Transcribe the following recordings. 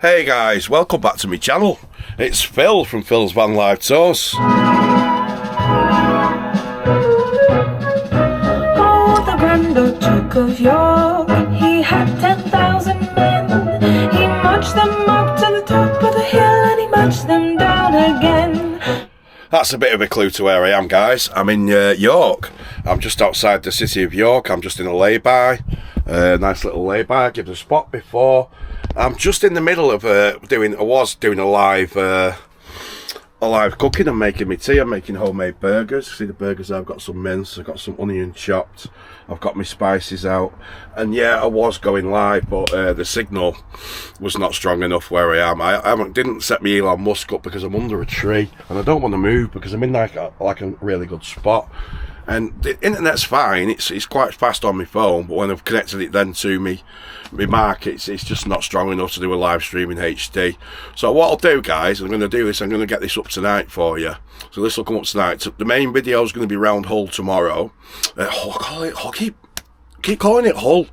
Hey guys, welcome back to my channel. It's Phil from Phil's Van Life Tours. Oh, the Grand Duke of York, he had 10,000 men. He marched them up to the top of the hill and he marched them down again. That's a bit of a clue to where I am, guys. I'm in York. I'm just outside the city of York. I'm just in a lay-by. Nice little lay-by. Give the spot before. I'm just in the middle of doing a live cooking. I'm making my tea. I'm making homemade burgers. See the burgers? I've got some mince. I've got some onion chopped. I've got my spices out. And yeah, I was going live, but the signal was not strong enough where I am. I didn't set my Elon Musk up because I'm under a tree and I don't want to move because I'm in like a really good spot. And the internet's fine, it's quite fast on my phone, but when I've connected it then to my Mac, it's just not strong enough to do a live stream in HD. So what I'll do, guys, I'm going to do this, I'm going to get this up tonight for you. So this will come up tonight. So the main video is going to be round Hull tomorrow. Keep calling it Hull.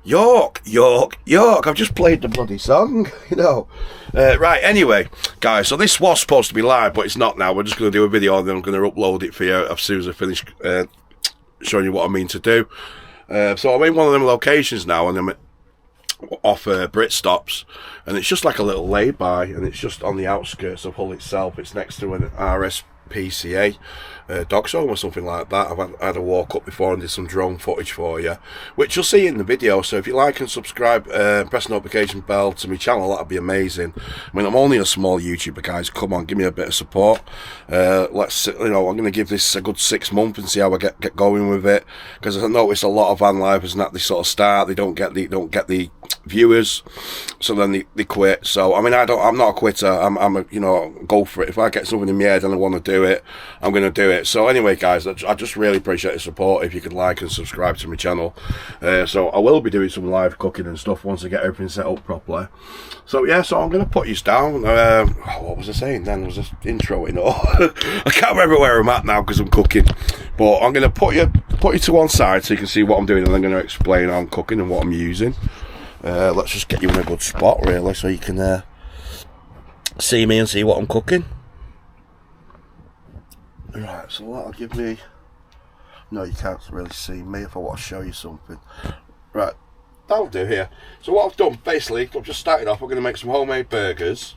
York. I've just played the bloody song, you know. Right, anyway, guys, so this was supposed to be live, but it's not now. We're just going to do a video and then I'm going to upload it for you as soon as I finish showing you what I mean to do. So I'm in one of them locations now, and I'm off Brit Stops, and it's just like a little lay-by, and it's just on the outskirts of Hull itself. It's next to an RSPCA dog show or something like that. I've had a walk up before and did some drone footage for you, which you'll see in the video. So if you like and subscribe, press the notification bell to my channel, that'd be amazing. I mean, I'm only a small YouTuber, guys. Come on, give me a bit of support. Let's, you know, I'm going to give this a good 6 months and see how I get going with it, because I noticed a lot of van lifers and that they sort of start, they don't get the viewers, so then they quit. So I mean, I'm not a quitter. I'm a, you know, go for it. If I get something in my head and I want to do it, I'm going to do it. So anyway, guys, I just really appreciate the support. If you could like and subscribe to my channel. So I will be doing some live cooking and stuff once I get everything set up properly. So yeah, so I'm going to put you down. What was I saying then? Was this intro, you know? I can't remember where I'm at now because I'm cooking. But I'm going to put you to one side so you can see what I'm doing, and I'm going to explain how I'm cooking and what I'm using. Let's just get you in a good spot, really, so you can see me and see what I'm cooking. Right, so that'll give me... No, you can't really see me if I want to show you something. Right, that'll do here. So what I've done, basically, I've just started off. I'm going to make some homemade burgers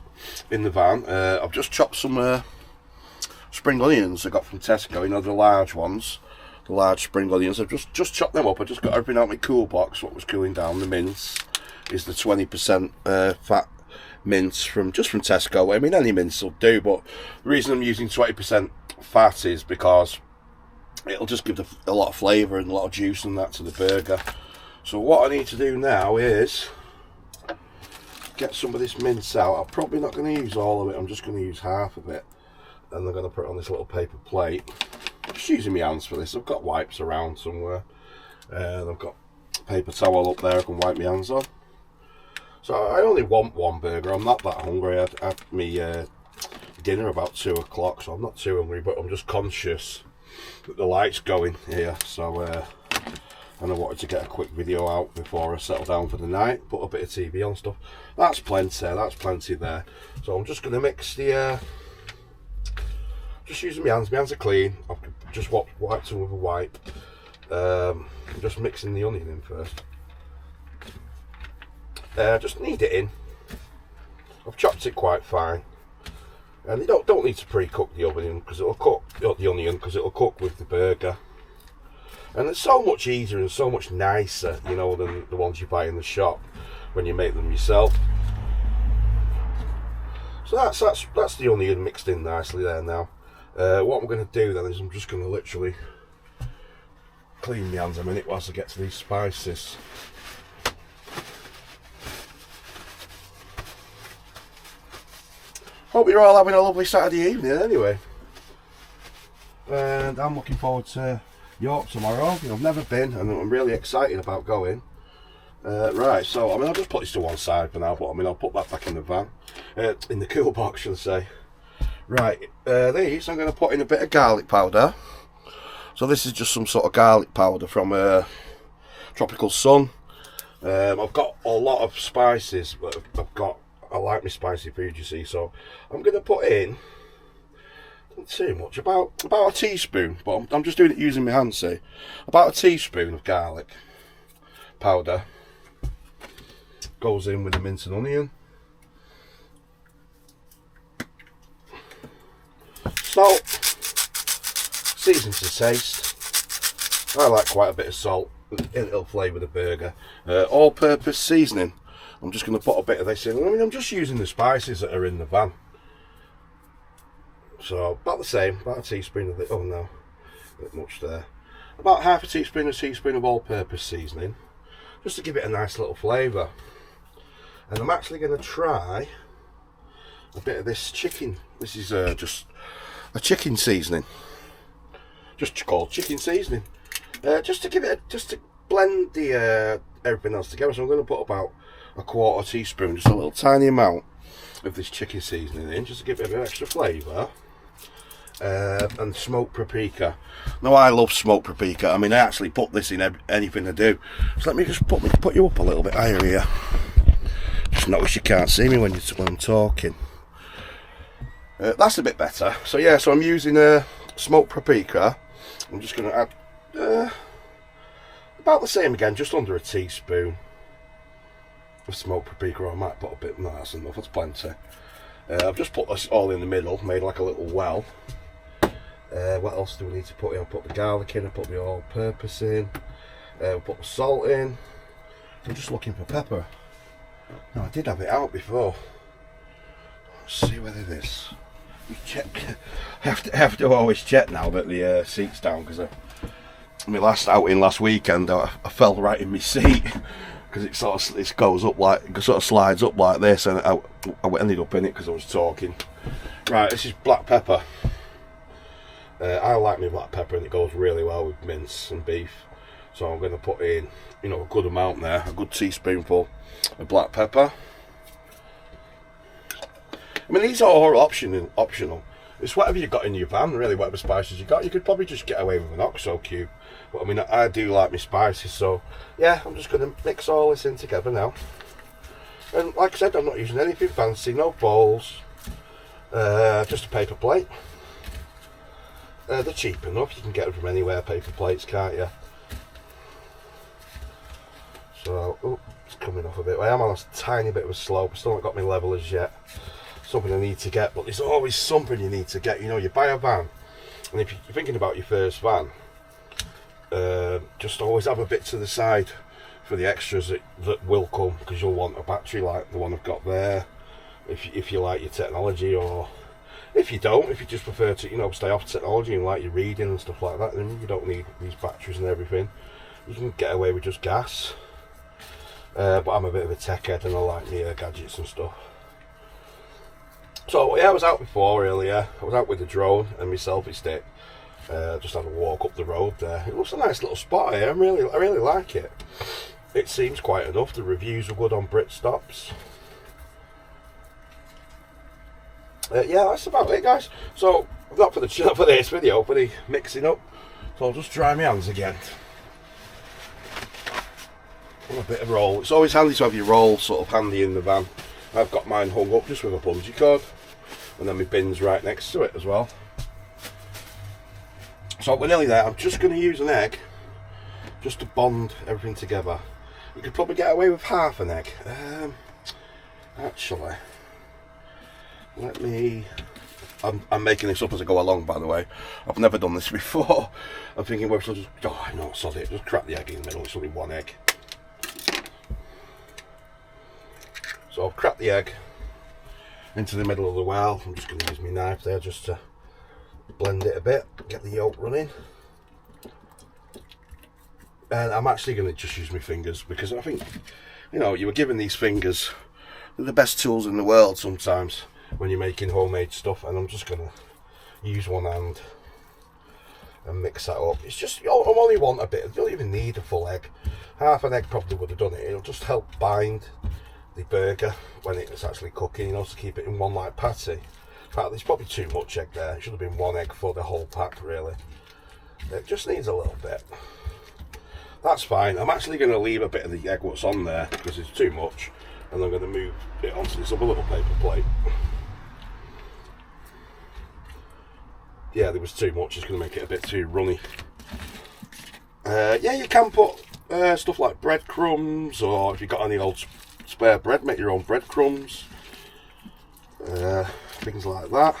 in the van. I've just chopped some spring onions I got from Tesco, you know, the large ones. The large spring onions. I've just chopped them up. I just got everything out of my cool box, what was cooling down. The mince is the 20% fat mince from Tesco. I mean, any mince will do, but the reason I'm using 20% fat is because it'll just give a lot of flavour and a lot of juice and that to the burger. So what I need to do now is get some of this mince out. I'm probably not going to use all of it. I'm just going to use half of it, and I'm going to put it on this little paper plate. I'm just using my hands for this. I've got wipes around somewhere, and I've got a paper towel up there I can wipe my hands on. So I only want one burger. I'm not that hungry. I had my dinner about 2 o'clock, so I'm not too hungry, but I'm just conscious that the light's going here, so and I wanted to get a quick video out before I settle down for the night, put a bit of TV on stuff. That's plenty there. So I'm just going to mix the just using my hands are clean. I've just wiped them with a wipe. I'm just mixing the onion in first. Just knead it in. I've chopped it quite fine. And you don't need to pre-cook the onion because it'll cook with the burger. And it's so much easier and so much nicer, you know, than the ones you buy in the shop when you make them yourself. So that's the onion mixed in nicely there now. What I'm going to do then is I'm just going to literally clean my hands a minute whilst I get to these spices. Hope you're all having a lovely Saturday evening anyway. And I'm looking forward to York tomorrow. You know, I've never been and I'm really excited about going. Right, so I mean, I'll just put this to one side for now, but I mean, I'll put that back in the van. In the cool box, should I say. Right, these I'm going to put in a bit of garlic powder. So this is just some sort of garlic powder from Tropical Sun. I've got a lot of spices, but I've got I like my spicy food, you see. So I'm going to put in, not too much, about a teaspoon, but I'm just doing it using my hands, see. About a teaspoon of garlic powder. Goes in with the minced onion. Salt. Season to taste. I like quite a bit of salt. It'll flavour the burger. All-purpose seasoning. I'm just going to put a bit of this in. I mean, I'm just using the spices that are in the van. So, about the same. About a teaspoon of it. Oh no, a bit much there. About half a teaspoon of all-purpose seasoning. Just to give it a nice little flavour. And I'm actually going to try a bit of this chicken. This is just a chicken seasoning. Just called chicken seasoning. Just to give it, just to blend the everything else together. So I'm going to put about a quarter teaspoon, just a little tiny amount of this chicken seasoning in, just to give it a bit of extra flavour. And smoked paprika. Now I love smoked paprika. I mean, I actually put this in anything I do. So let me just put you up a little bit higher here. Just notice you can't see me when I'm talking. That's a bit better. So yeah, so I'm using smoked paprika. I'm just going to add about the same again, just under a teaspoon of smoked paprika. Or I might put a bit. No, that's enough. That's plenty. I've just put this all in the middle, made like a little well. What else do we need to put in? I'll put the garlic in, I'll put the all-purpose in, I'll put the salt in. I'm just looking for pepper. No, I did have it out before. Let's see whether this. Check. I have to always check now that the seat's down, because my last outing last weekend, I fell right in my seat because it goes up like, it sort of slides up like this, and I ended up in it because I was talking. Right, this is black pepper. I like my black pepper, and it goes really well with mince and beef. So I'm going to put in, you know, a good amount there, a good teaspoonful of black pepper. I mean, these are all optional. It's whatever you got in your van, really, whatever spices you got. You could probably just get away with an OXO cube. But I mean, I do like my spices, so yeah, I'm just going to mix all this in together now. And like I said, I'm not using anything fancy, no bowls, just a paper plate. They're cheap enough, you can get them from anywhere, paper plates, can't you? So, oh, it's coming off a bit. I am on a tiny bit of a slope, I still haven't got my levelers yet. Something I need to get, but there's always something you need to get. You know, you buy a van, and if you're thinking about your first van, just always have a bit to the side for the extras that will come, because you'll want a battery like the one I've got there, if you like your technology, or if you don't, if you just prefer to, you know, stay off technology and like your reading and stuff like that, then you don't need these batteries and everything. You can get away with just gas. But I'm a bit of a tech head and I like my gadgets and stuff. So yeah, I was out before earlier. I was out with the drone and my selfie stick. Just had a walk up the road there. It looks a nice little spot here. I really like it. It seems quite enough. The reviews are good on Britstops. Yeah, that's about it, guys. So not for this video, for the mixing up. So I'll just dry my hands again. And a bit of roll. It's always handy to have your roll sort of handy in the van. I've got mine hung up just with a bungee cord, and then my bin's right next to it as well. So we're nearly there. I'm just going to use an egg just to bond everything together. You could probably get away with half an egg. Actually, let me. I'm making this up as I go along, by the way. I've never done this before. I'm thinking, well, just, oh, I know, sod it. Just crack the egg in the middle. It's only one egg. So I've cracked the egg into the middle of the well. I'm just going to use my knife there just to blend it a bit, get the yolk running. And I'm actually going to just use my fingers, because I think, you know, you were given these fingers, they're the best tools in the world sometimes when you're making homemade stuff. And I'm just going to use one hand and mix that up. It's just, I only want a bit. You don't even need a full egg. Half an egg probably would have done it. It'll just help bind the burger when it's actually cooking, you know, to keep it in one like patty. In fact, there's probably too much egg there. It should have been one egg for the whole pack, really. It just needs a little bit. That's fine. I'm actually going to leave a bit of the egg what's on there because it's too much. and I'm going to move it onto this other little paper plate. Yeah, there was too much, it's going to make it a bit too runny. Yeah, you can put stuff like breadcrumbs, or if you've got any old spare bread, make your own breadcrumbs. Things like that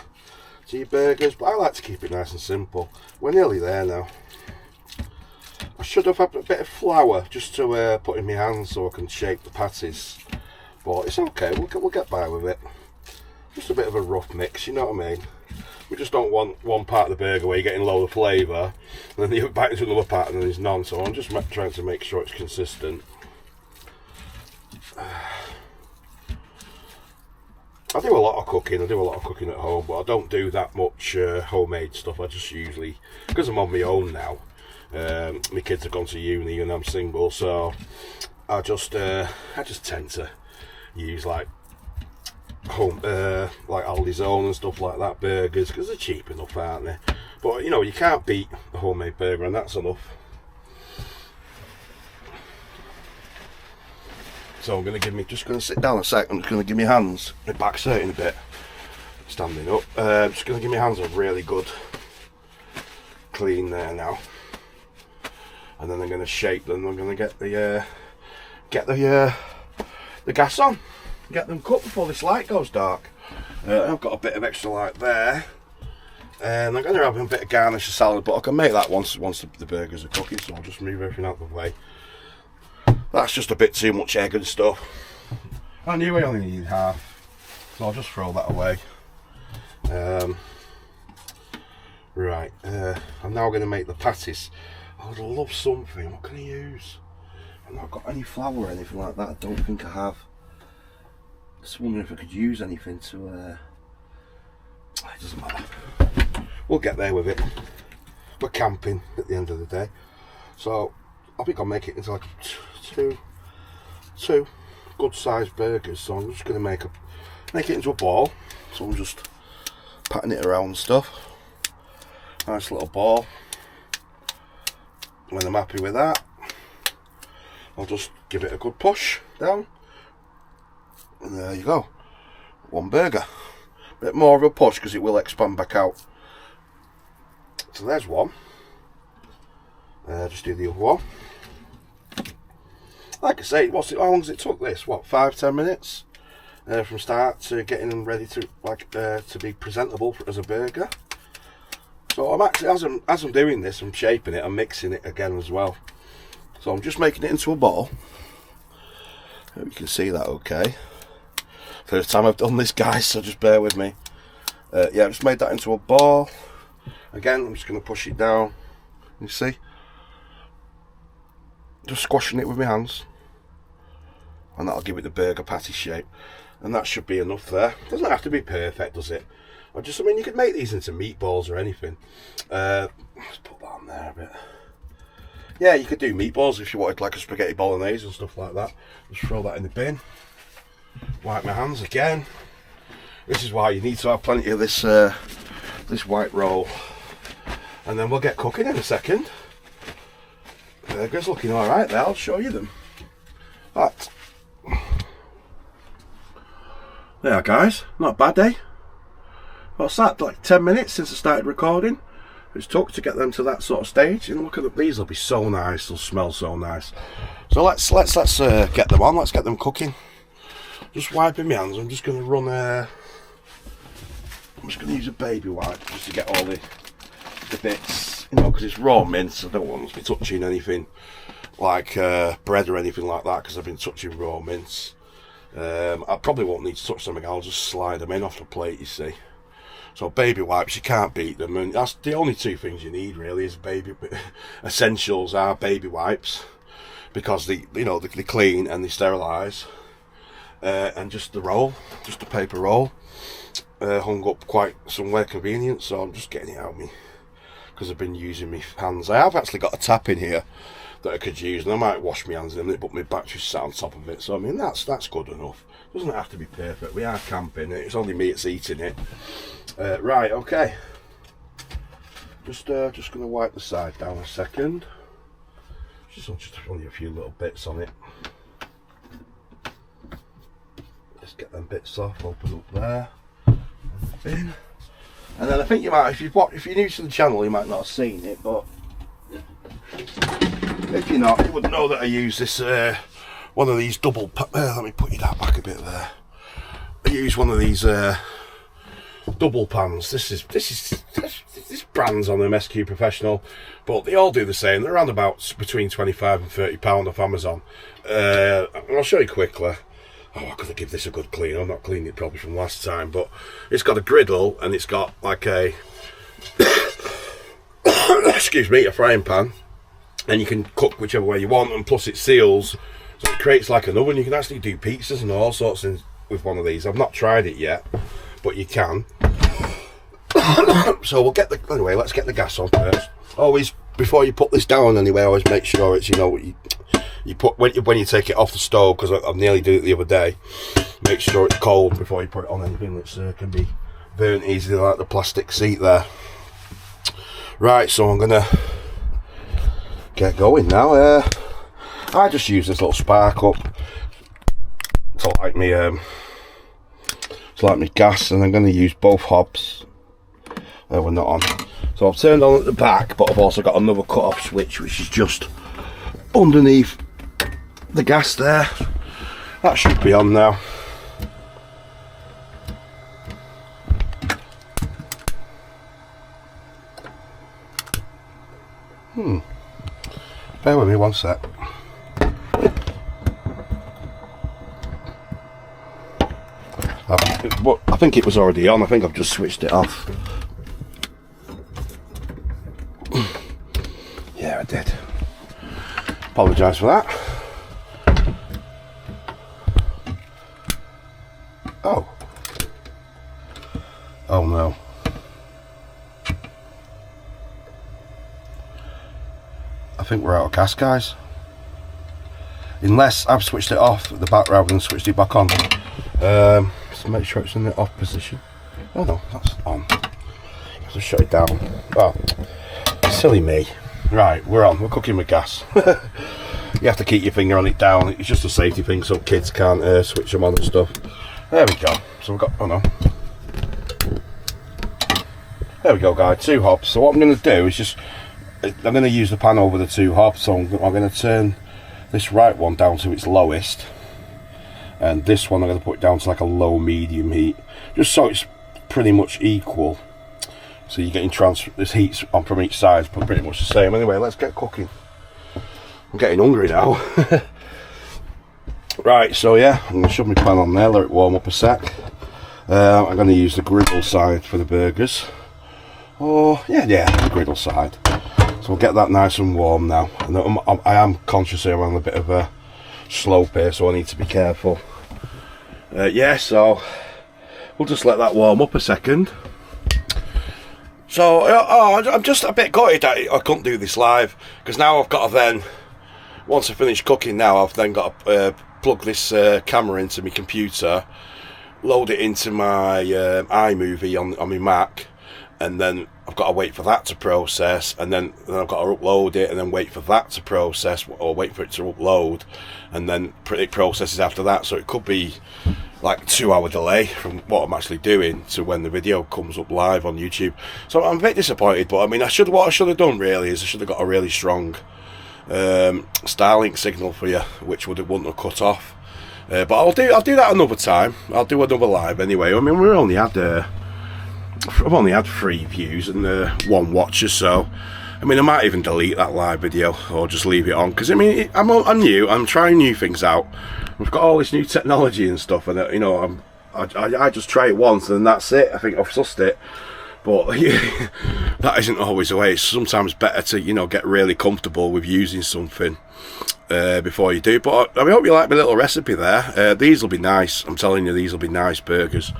to your burgers, but I like to keep it nice and simple. We're nearly there now. I should have had a bit of flour just to put in my hands so I can shape the patties, but it's okay, we'll get by with it. Just a bit of a rough mix, you know what I mean? We just don't want one part of the burger where you're getting loads of flavour, and then you bite into another part and then there's none, so I'm just trying to make sure it's consistent. I do a lot of cooking at home, but I don't do that much homemade stuff. I just usually, because I'm on my own now, my kids have gone to uni and I'm single, so I just tend to use like home, like Aldi's Own and stuff like that, burgers, because they're cheap enough, aren't they? But you know, you can't beat a homemade burger, and that's enough. So I'm just going to sit down a sec. I'm just going to give my hands, my back's hurting a bit, standing up. Just going to give my hands a really good clean there now, and then I'm going to shape them. I'm going to get the gas on, get them cooked before this light goes dark. I've got a bit of extra light there, and I'm going to have a bit of garnish of salad, but I can make that once the burgers are cooking. So I'll just move everything out of the way. That's just a bit too much egg and stuff. I knew I only needed half, so I'll just throw that away. Right, I'm now going to make the patties. I would love something. What can I use? I've not got any flour or anything like that. I don't think I have. Just wondering if I could use anything to. It doesn't matter. We'll get there with it. We're camping at the end of the day, so I think I'll make it into like two good sized burgers. So I'm just going to make it into a ball. So I'm just patting it around and stuff. Nice little ball. When I'm happy with that, I'll just give it a good push down, and there you go, one burger. A bit more of a push because it will expand back out. So there's one. Just do the other one. Like I say, how long does it took this? What, 5-10 minutes from start to getting them ready to to be presentable as a burger. So I'm actually, as I'm doing this, I'm shaping it, I'm mixing it again as well. So I'm just making it into a ball. Hope you can see that okay. First time I've done this, guys, so just bear with me. Yeah, I've just made that into a ball. Again, I'm just going to push it down. You see? Just squashing it with my hands. And that'll give it the burger patty shape. And that should be enough there. Doesn't have to be perfect, does it? I mean, you could make these into meatballs or anything. Let's put that on there a bit. Yeah, you could do meatballs if you wanted, like a spaghetti bolognese and stuff like that. Just throw that in the bin. Wipe my hands again. This is why you need to have plenty of this this white roll. And then we'll get cooking in a second. Burgers looking alright there, I'll show you them. Right. There, guys, not a bad day. What's that, like 10 minutes since I started recording? It's took to get them to that sort of stage. And look at these, will be so nice, they'll smell so nice. So let's get them on, let's get them cooking. Just wiping my hands, I'm just going to run I'm just going to use a baby wipe just to get all the bits, you know, because it's raw mince. I don't want to be touching anything like bread or anything like that, because I've been touching raw mince. I probably won't need to touch them again, I'll just slide them in off the plate, you see. So baby wipes, you can't beat them, and that's the only two things you need really, is essentials are baby wipes, because they clean and they sterilise, and just the roll, just the paper roll, hung up quite somewhere convenient, so I'm just getting it out of me, because I've been using my hands. I have actually got a tap in here that I could use, and I might wash my hands in it, but my battery's sat on top of it, so I mean that's good enough. Doesn't have to be perfect. We are camping, it's only me that's eating it. Right, okay. Just going to wipe the side down a second. Just only a few little bits on it. Just get them bits off, open up there. In. And then I think you might, if you're new to the channel, you might not have seen it, but if you're not, you would know that I use this one of these double. Let me put you that back a bit there. I use one of these double pans. This brand's on them, SQ Professional, but they all do the same. They're around about between £25 and £30 off Amazon. And I'll show you quickly. Oh, I've got to give this a good clean. I've not cleaned it properly from last time, but it's got a griddle and it's got like a excuse me, a frying pan, and you can cook whichever way you want, and plus it seals, so it creates like an oven. You can actually do pizzas and all sorts of things with one of these. I've not tried it yet, but you can. So anyway, let's get the gas on first. Always, before you put this down anyway, always make sure it's, you know, what you put when you take it off the stove, because I nearly did it the other day. Make sure it's cold before you put it on anything which can be burnt easily, like the plastic seat there. Right, so I'm gonna get going now. I just use this little spark up to light me gas, and I'm gonna use both hobs. We're not on, so I've turned on at the back, but I've also got another cut-off switch which is just underneath the gas there. That should be on now. Bear with me one sec. I think it was already on. I think I've just switched it off. Yeah, I did. Apologise for that. Oh no. I think we're out of gas, guys. Unless I've switched it off at the back rather than switched it back on. Just make sure it's in the off position. Oh no, that's on. Just shut it down. Oh, silly me. Right, we're on. We're cooking with gas. You have to keep your finger on it down. It's just a safety thing so kids can't switch them on and stuff. There we go. So we've got, oh no. There we go, guys, 2 hobs. So what I'm going to do is just, I'm going to use the pan over the 2 hobs. So I'm going to turn this right one down to its lowest, and this one I'm going to put it down to like a low medium heat, just so it's pretty much equal. So you're getting this heat's on from each side, but pretty much the same. Anyway, let's get cooking. I'm getting hungry now. Right, so yeah, I'm going to shove my pan on there, let it warm up a sec. I'm going to use the griddle side for the burgers. Oh, yeah, the griddle side. So we'll get that nice and warm now. And I am conscious here, I'm on a bit of a slope here, so I need to be careful. Yeah, so we'll just let that warm up a second. So, I'm just a bit gutted that I couldn't do this live, because now I've got to then, once I finish cooking now, I've then got to plug this camera into my computer, load it into my iMovie on my Mac, and then I've got to wait for that to process, and then I've got to upload it, and then wait for that to process, or wait for it to upload, and then it processes after that. So it could be like a 2-hour delay from what I'm actually doing to when the video comes up live on YouTube. So I'm a bit disappointed, but I mean, what I should have done really is I should have got a really strong Starlink signal for you, which wouldn't have cut off. But I'll do that another time. I'll do another live anyway. I mean, I've only had 3 views and 1 watcher, so I mean, I might even delete that live video or just leave it on, because I mean, I'm new. I'm trying new things out. We've got all this new technology and stuff, and you know, I just try it once and that's it. I think I've sussed it, but yeah, that isn't always the way. It's sometimes better to, you know, get really comfortable with using something before you do. But I hope you like my little recipe there. These will be nice. I'm telling you, these will be nice burgers.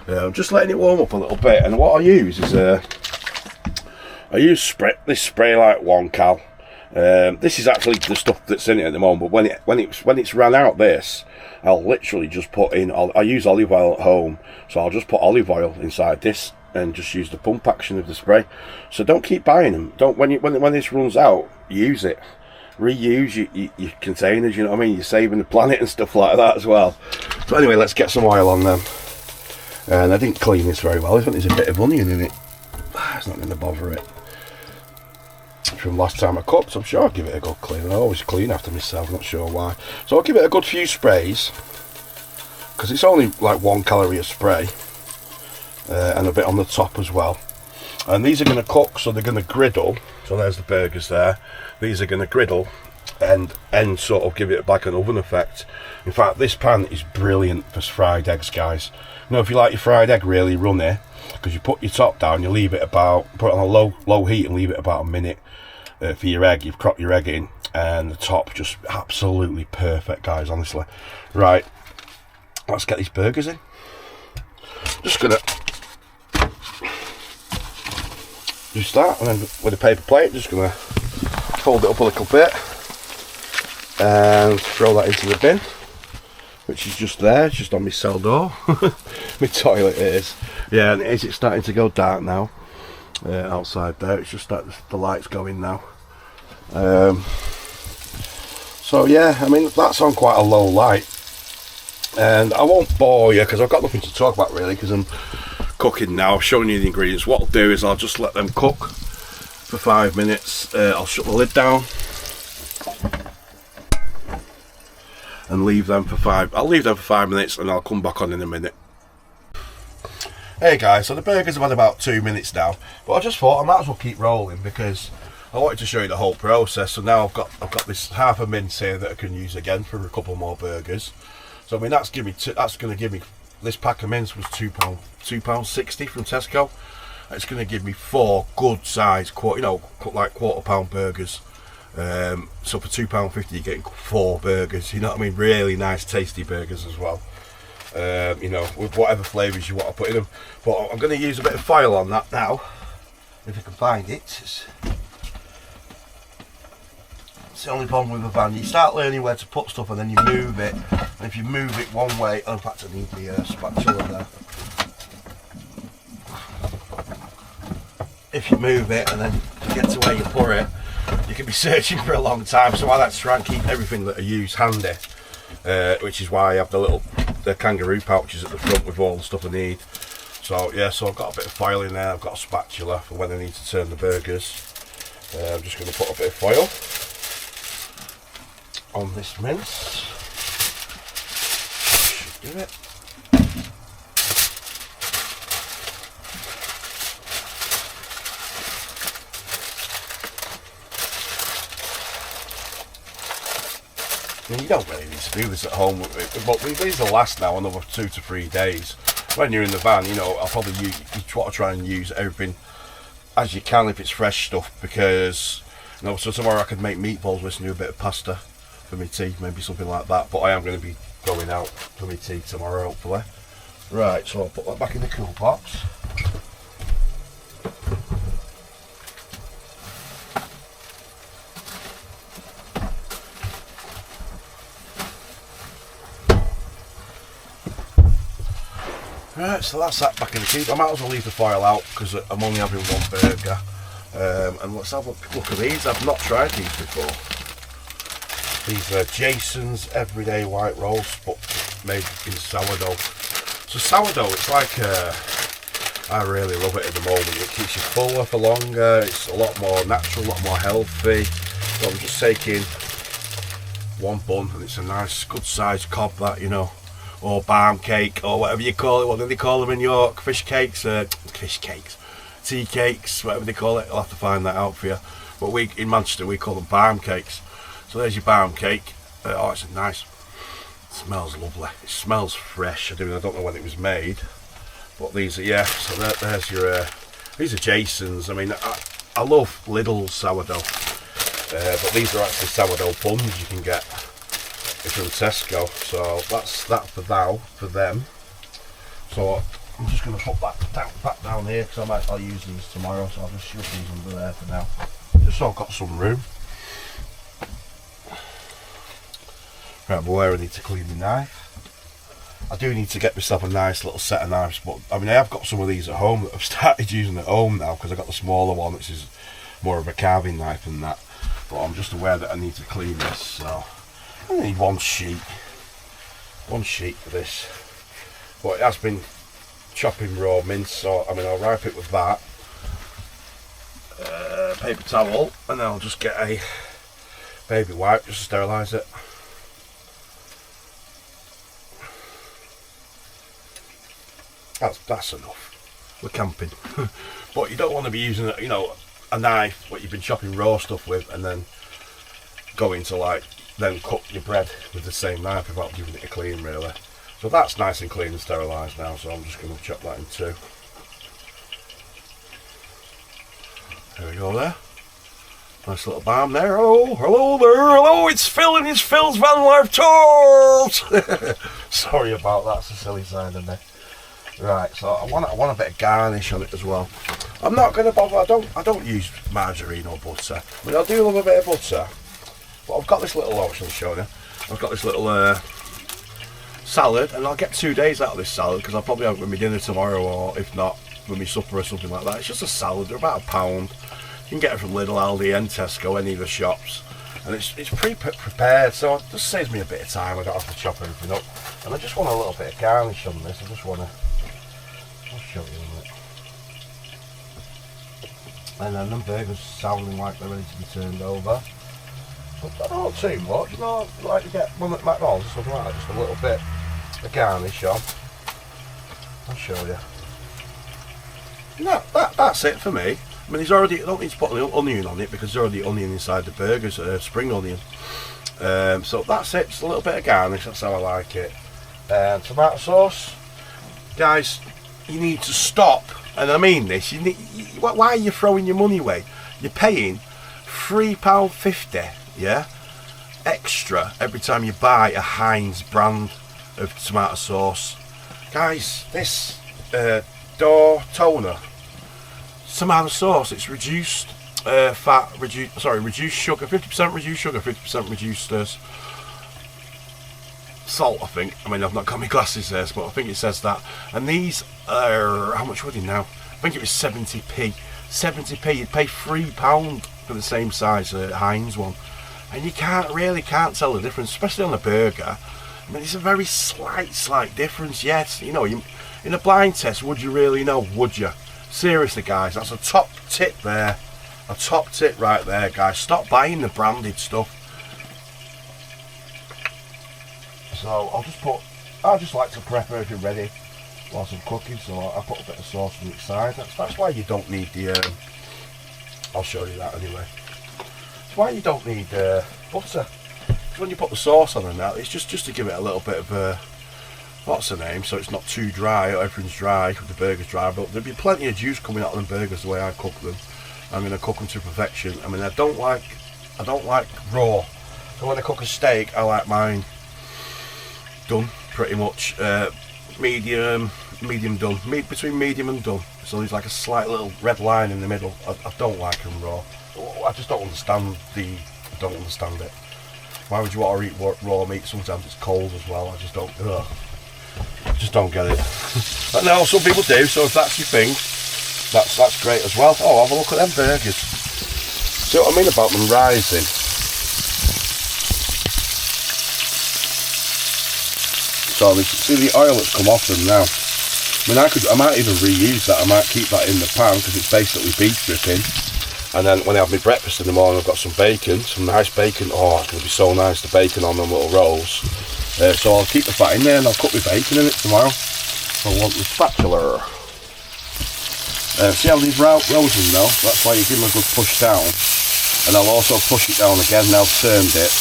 I'm just letting it warm up a little bit, and what I use is I use this spray light 1 cal. This is actually the stuff that's in it at the moment, but when it's ran out this, I'll literally just put in, I use olive oil at home, so I'll just put olive oil inside this and just use the pump action of the spray. So don't keep buying them. Don't when this runs out, use it. reuse your containers, you know what I mean? You're saving the planet and stuff like that as well. So anyway, let's get some oil on them. And I didn't clean this very well. I think there's a bit of onion in it. It's not going to bother it. From last time I cooked, I'm sure I'll give it a good clean. I always clean after myself, not sure why. So I'll give it a good few sprays, because it's only like 1 calorie a spray, and a bit on the top as well. And these are going to cook, so they're going to griddle. So there's the burgers there. These are going to griddle and sort of give it like an oven effect. In fact, this pan is brilliant for fried eggs, guys. You know, if you like your fried egg really runny, because you put your top down, you leave it about, put it on a low heat and leave it about a minute for your egg. You've cropped your egg in, and the top just absolutely perfect, guys, honestly. Right, let's get these burgers in. Just gonna just that, and then with a paper plate, just gonna fold it up a little bit and throw that into the bin, which is just there. It's just on my cell door. My toilet it is. Yeah, and it's starting to go dark now outside there. It's just that the light's going now. So yeah, I mean, that's on quite a low light, and I won't bore you because I've got nothing to talk about really, because I'm cooking now. I'm showing you the ingredients. What I'll do is I'll just let them cook for 5 minutes. I'll shut the lid down and leave them for 5 minutes, and I'll come back on in a minute. Hey guys, so the burgers have had about 2 minutes now, but I just thought I might as well keep rolling because I wanted to show you the whole process. So now I've got this half a mince here that I can use again for a couple more burgers. So I mean, that's going to give me, this pack of mince was £2.60 from Tesco. It's going to give me 4 good size, like £1/4 burgers. So for £2.50 you're getting 4 burgers, you know what I mean? Really nice tasty burgers as well, you know, with whatever flavours you want to put in them. But I'm going to use a bit of foil on that now, if I can find it. It's the only problem with a van. You start learning where to put stuff and then you move it, and if you move it one way, in fact I need the spatula there. If you move it and then get to where you put it, you can be searching for a long time. So I like to try and keep everything that I use handy, which is why I have the kangaroo pouches at the front with all the stuff I need. So yeah, so I've got a bit of foil in there. I've got a spatula for when I need to turn the burgers. I'm just going to put a bit of foil on this mince. Should do it. I mean, you don't really need to do this at home, but these will last now another 2 to 3 days. When you're in the van, you know, I'll probably you want to try and use everything as you can if it's fresh stuff, because, you know, so tomorrow I could make meatballs with do a bit of pasta for my tea, maybe something like that. But I am going to be going out for my tea tomorrow, hopefully. Right, so I'll put that back in the cool box. Right, so that's that back in the cube. I might as well leave the foil out because I'm only having 1 burger. And let's have a look at these. I've not tried these before. These are Jason's Everyday White Rolls, but made in sourdough. So sourdough, it's like, I really love it at the moment. It keeps you fuller for longer. It's a lot more natural, a lot more healthy. So I'm just taking 1 bun, and it's a nice, good sized cob, that, you know. Or barm cake, or whatever you call it. What do they call them in York? Fish cakes, tea cakes, whatever they call it. I'll have to find that out for you. But in Manchester we call them barm cakes. So there's your barm cake. Oh, it's nice. It smells lovely. It smells fresh. I don't know when it was made, but these are, yeah. So there's your. These are Jason's. I mean, I love Lidl sourdough, but these are actually sourdough buns you can get from Tesco. So that's that for them. So I'm just going to put that back down here because I'll use these tomorrow. So I'll just shove these under there for now, just so I've got some room. Right, but where I need to clean the knife. I do need to get myself a nice little set of knives, but I mean I have got some of these at home that I've started using at home now because I got the smaller one, which is more of a carving knife than that. but I'm just aware that I need to clean this, so I need one sheet for this. But it has been chopping raw mince, so I mean I'll wipe it with that paper towel, and then I'll just get a baby wipe just to sterilise it. That's enough. We're camping. But you don't want to be using, you know, a knife what you've been chopping raw stuff with, and then going to like then cook your bread with the same knife without giving it a clean, really. So that's nice and clean and sterilised now, so I'm just going to chop that in two. There we go there. Nice little balm there. Oh, hello there. Hello, it's Phil and his Phil's Van Life Tours. Sorry about that, it's a silly side of me. Right, so I want a bit of garnish on it as well. I'm not going to bother. I don't use margarine or butter. I mean, I do love a bit of butter. But I've got this little option shown you. I've got this little salad, and I'll get 2 days out of this salad because I'll probably have it with my dinner tomorrow, or if not, with my supper or something like that. It's just a salad. They're about £1. You can get it from Lidl, Aldi, and Tesco, any of the shops, and it's pre-prepared, so it just saves me a bit of time. I don't have to chop everything up, and I just want a little bit of garnish on this. I just want to. I'll show you a minute. And then them burgers sounding like they're ready to be turned over. But not too much, you know, like you get one at McDonald's or something like that, just a little bit of garnish on. I'll show you. No, that's it for me. I mean, I don't need to put an onion on it because there's already onion inside the burgers, spring onion. So that's it, just a little bit of garnish, that's how I like it. Tomato sauce. Guys, you need to stop, and I mean this, why are you throwing your money away? You're paying £3.50, yeah, extra every time you buy a Heinz brand of tomato sauce. Guys, this Door Toner tomato sauce, it's reduced fat, reduced sugar, 50% reduced sugar, 50% reduced salt, I think. I mean, I've not got my glasses there, but I think it says that. And these are, how much were they now? I think it was 70p. 70p, you'd pay £3 for the same size Heinz one. And you can't tell the difference, especially on a burger. I mean, it's a very slight difference. Yes, you know, in a blind test, would you really know? Would you? Seriously, guys, that's a top tip there. A top tip right there, guys. Stop buying the branded stuff. So I just like to prep everything ready whilst I'm cooking. So I put a bit of sauce on each side. That's why you don't need the. I'll show you that anyway. That's why you don't need butter. When you put the sauce on and that, it's just to give it a little bit of what's the name, so it's not too dry, or everything's dry, the burger's dry, but there'll be plenty of juice coming out of them burgers the way I cook them. I'm going to cook them to perfection. I mean, I don't like raw, so when I cook a steak, I like mine done, pretty much, medium done, between medium and done, so there's like a slight little red line in the middle. I don't like them raw. I just don't understand it. Why would you want to eat raw meat? Sometimes it's cold as well. I just don't get it. But no, some people do, so if that's your thing, that's great as well. Oh, have a look at them burgers. See what I mean about them rising? So you see the oil that's come off them now. I mean, I might even reuse that. I might keep that in the pan because it's basically beef dripping. And then when I have my breakfast in the morning, I've got some bacon, some nice bacon. Oh, it's going to be so nice, the bacon on them little rolls. So I'll keep the fat in there and I'll cook my bacon in it tomorrow. I want the spatula. See how these rosing though? That's why you give them a good push down. And I'll also push it down again. Now I've turned it,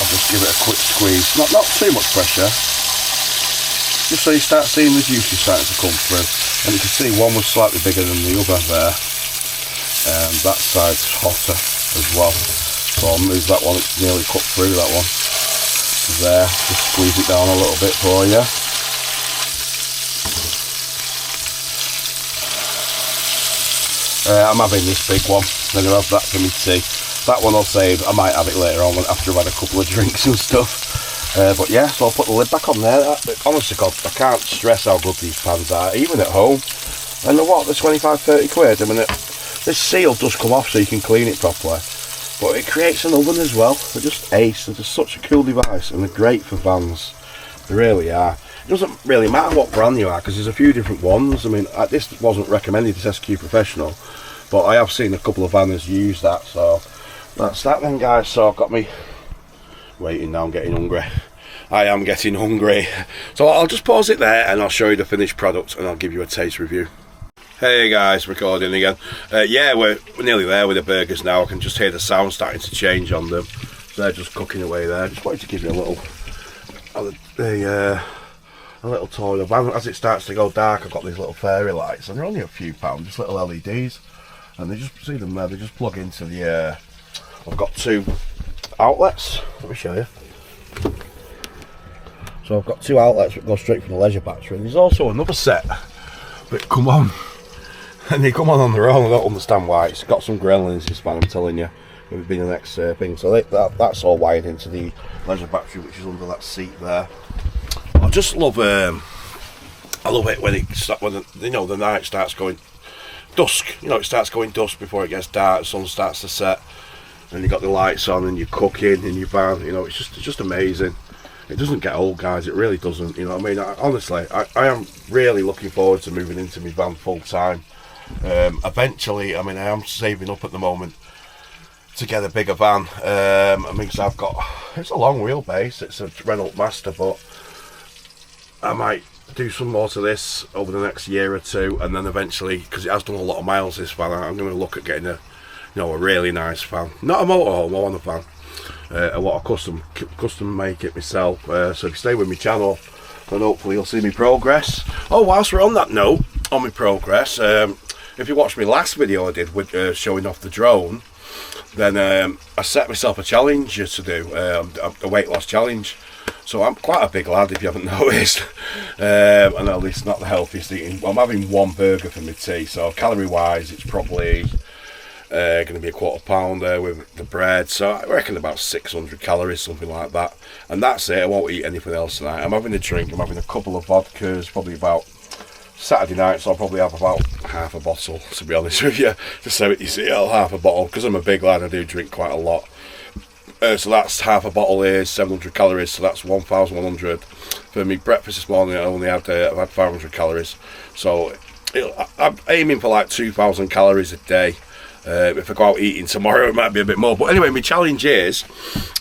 I'll just give it a quick squeeze. Not too much pressure. Just so you start seeing the juices starting to come through. And you can see one was slightly bigger than the other there. That side's hotter as well. So I'll move that one, it's nearly cut through that one. There, just squeeze it down a little bit for you. I'm having this big one, I'm going to have that for me tea. That one I'll save, I might have it later on after I've had a couple of drinks and stuff. But yeah, so I'll put the lid back on there. Honestly God, I can't stress how good these pans are, even at home. And they're what, they're 25-30 quid. I mean, This seal does come off so you can clean it properly, but it creates an oven as well. They're just ace. They're just such a cool device, and they're great for vans. They really are. It doesn't really matter what brand you are, because there's a few different ones. I mean, this wasn't recommended, this SQ Professional, but I have seen a couple of vanners use that, so that's that then, guys. So I've got me waiting now. I'm getting hungry. I am getting hungry. So I'll just pause it there and I'll show you the finished product and I'll give you a taste review. Hey guys, recording again. Yeah, we're nearly there with the burgers now. I can just hear the sound starting to change on them. So they're just cooking away there. Just wanted to give you a little tour of the van. As it starts to go dark, I've got these little fairy lights, and they're only a few pounds, just little LEDs. And they just, see them there, they just plug into the, I've got 2 outlets. Let me show you. So I've got 2 outlets that go straight from the leisure battery. And there's also another set that come on, and they come on their own. I don't understand why. It's got some gremlins, this man, I'm telling you. It would be the next thing. So that's all wired into the leisure battery, which is under that seat there. I just love, I love it when the night starts going dusk. You know, it starts going dusk before it gets dark. The sun starts to set, and you got the lights on, and you're cooking in your van. You know, it's just amazing. It doesn't get old, guys. It really doesn't. You know what I mean? Honestly, I am really looking forward to moving into my van full time. Eventually, I mean, I am saving up at the moment to get a bigger van. I mean, because I've got, it's a long wheelbase. It's a Renault Master, but I might do some more to this over the next year or two, and then eventually, because it has done a lot of miles, this van, I'm going to look at getting a really nice van. Not a motorhome, I want a van. A lot of custom make it myself. So if you stay with my channel, then hopefully you'll see me progress. Oh, whilst we're on that note, on my progress, if you watched my last video I did with showing off the drone, then I set myself a challenge to do, a weight loss challenge. So I'm quite a big lad, if you haven't noticed, and at least not the healthiest eating. Well, I'm having 1 burger for my tea, so calorie wise it's probably going to be a quarter pounder with the bread, so I reckon about 600 calories, something like that, and that's it. I won't eat anything else tonight. I'm having a drink. I'm having a couple of vodkas, probably about Saturday night, so I'll probably have about half a bottle, to be honest with you, just so you see, half a bottle, because I'm a big lad. I do drink quite a lot. So that's half a bottle is 700 calories, so that's 1,100. For me breakfast this morning, I only had I've had 500 calories, so I'm aiming for like 2,000 calories a day. If I go out eating tomorrow, it might be a bit more. But anyway, my challenge is,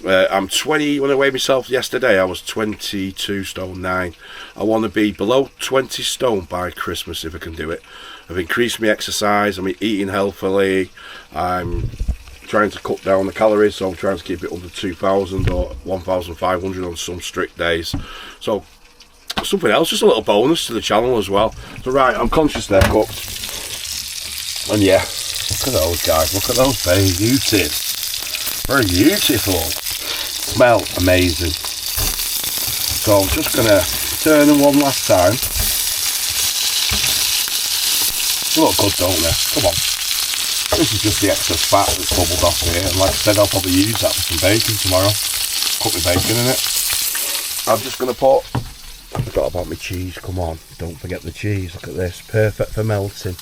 I'm 20, when I weighed myself yesterday, I was 22 stone 9. I want to be below 20 stone by Christmas if I can do it. I've increased my exercise, I'm eating healthily, I'm trying to cut down the calories, so I'm trying to keep it under 2,000 or 1,500 on some strict days. So something else, just a little bonus to the channel as well. So right, I'm conscious they're cooked, and yeah, look at those guys, look at those beauties, very beautiful, smell amazing. So I'm just gonna turn them one last time. They look good, don't they? Come on. This is just the excess fat that's bubbled off here, and like I said, I'll probably use that for some bacon tomorrow. Cook my bacon in it. I'm just going to put, I forgot about my cheese, come on, don't forget the cheese, look at this, perfect for melting.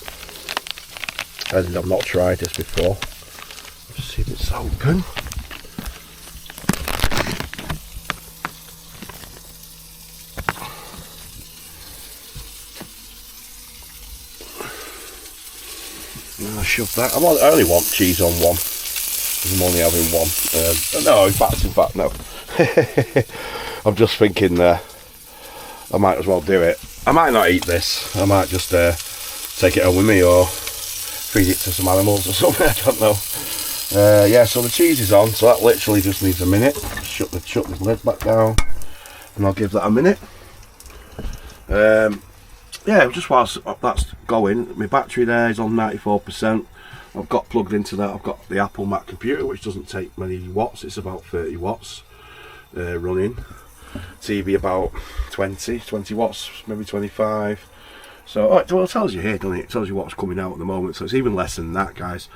And I've not tried this before. Let's see if it's open. I'll shove that. I only want cheese on one. I'm only having one. No, in fact, no. I'm just thinking I might as well do it. I might not eat this. I might just take it home with me or feed it to some animals or something. I don't know. Yeah, so the cheese is on, so that literally just needs a minute. Shut the lid back down, and I'll give that a minute. Yeah, just whilst that's going, my battery there is on 94%. I've got plugged into that. I've got the Apple Mac computer, which doesn't take many watts. It's about 30 watts running. TV about 20 watts, maybe 25. So well, it tells you here, doesn't it? It tells you what's coming out at the moment. So it's even less than that, guys.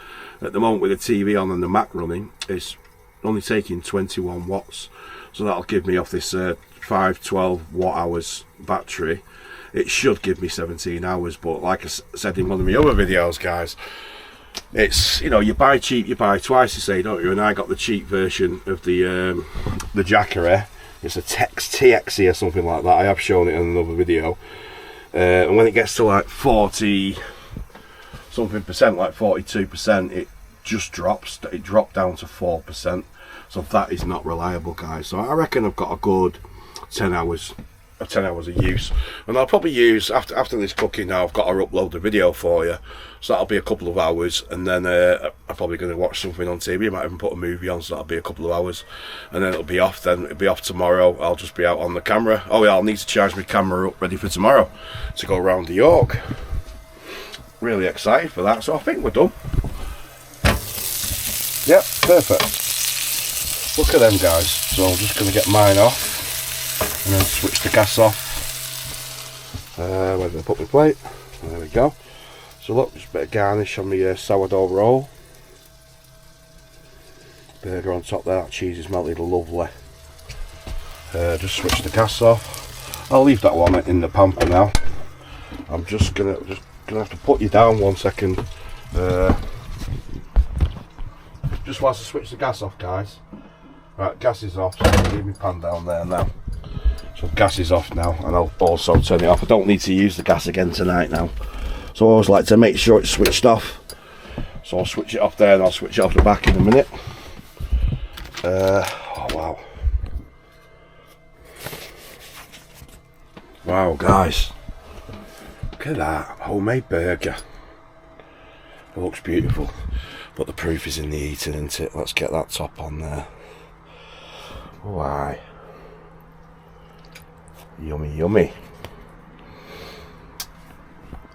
At the moment, with the TV on and the Mac running, it's only taking 21 watts. So that'll give me off this 512 watt hours battery. It should give me 17 hours, but like I said in one of my other videos, guys, it's, you know, you buy cheap, you buy twice, you say, don't you? And I got the cheap version of the Jackery. It's a TXE or something like that. I have shown it in another video. And when it gets to like 40 something percent, like 42%, it just drops. It dropped down to 4%. So that is not reliable, guys. So I reckon I've got a good 10 hours of use, and I'll probably use after this cooking. Now I've got to upload the video for you, so that'll be a couple of hours, and then I'm probably going to watch something on TV. I might even put a movie on, so that'll be a couple of hours, and then it'll be off. Then it'll be off tomorrow. I'll just be out on the camera. Oh yeah, I'll need to charge my camera up ready for tomorrow to go around the York. Really excited for that. So I think we're done. Yep, perfect. Look at them, guys. So I'm just going to get mine off and then switch the gas off. Where did I put my plate? There we go. So look, just a bit of garnish on my sourdough roll. Burger on top there. That cheese is melted lovely. Just switch the gas off. I'll leave that one in the pan for now. I'm just gonna have to put you down 1 second. Just whilst I switch the gas off, guys. Right, gas is off, so I'll leave my pan down there now. So gas is off now, and I'll also turn it off. I don't need to use the gas again tonight now. So I always like to make sure it's switched off. So I'll switch it off there, and I'll switch it off the back in a minute. Oh wow. Wow, guys. Look at that, homemade burger. It looks beautiful. But the proof is in the eating, isn't it? Let's get that top on there. Why? Yummy, yummy.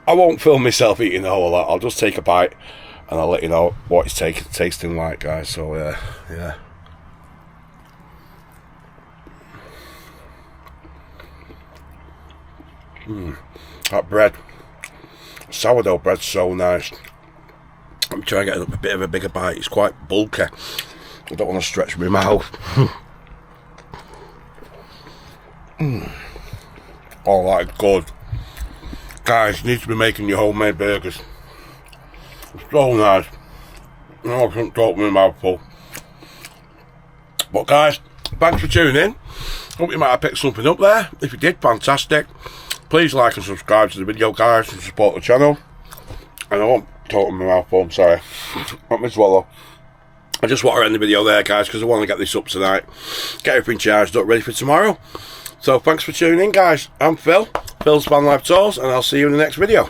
I won't film myself eating the whole lot. I'll just take a bite and I'll let you know what it's tasting like, guys. So, yeah. That bread, sourdough bread's so nice. I'm trying to get a bit of a bigger bite. It's quite bulky. I don't want to stretch my mouth. Oh, that's good. Guys, you need to be making your homemade burgers. It's so nice. No, I couldn't talk with my mouth full. But guys, thanks for tuning in. Hope you might have picked something up there. If you did, fantastic. Please like and subscribe to the video, guys, and support the channel. And I won't talk with my mouth full, I'm sorry. Let me swallow. I just want to end the video there, guys, because I want to get this up tonight. Get everything charged up, ready for tomorrow. So thanks for tuning in, guys. I'm Phil, Phil's Van Life Tours, and I'll see you in the next video.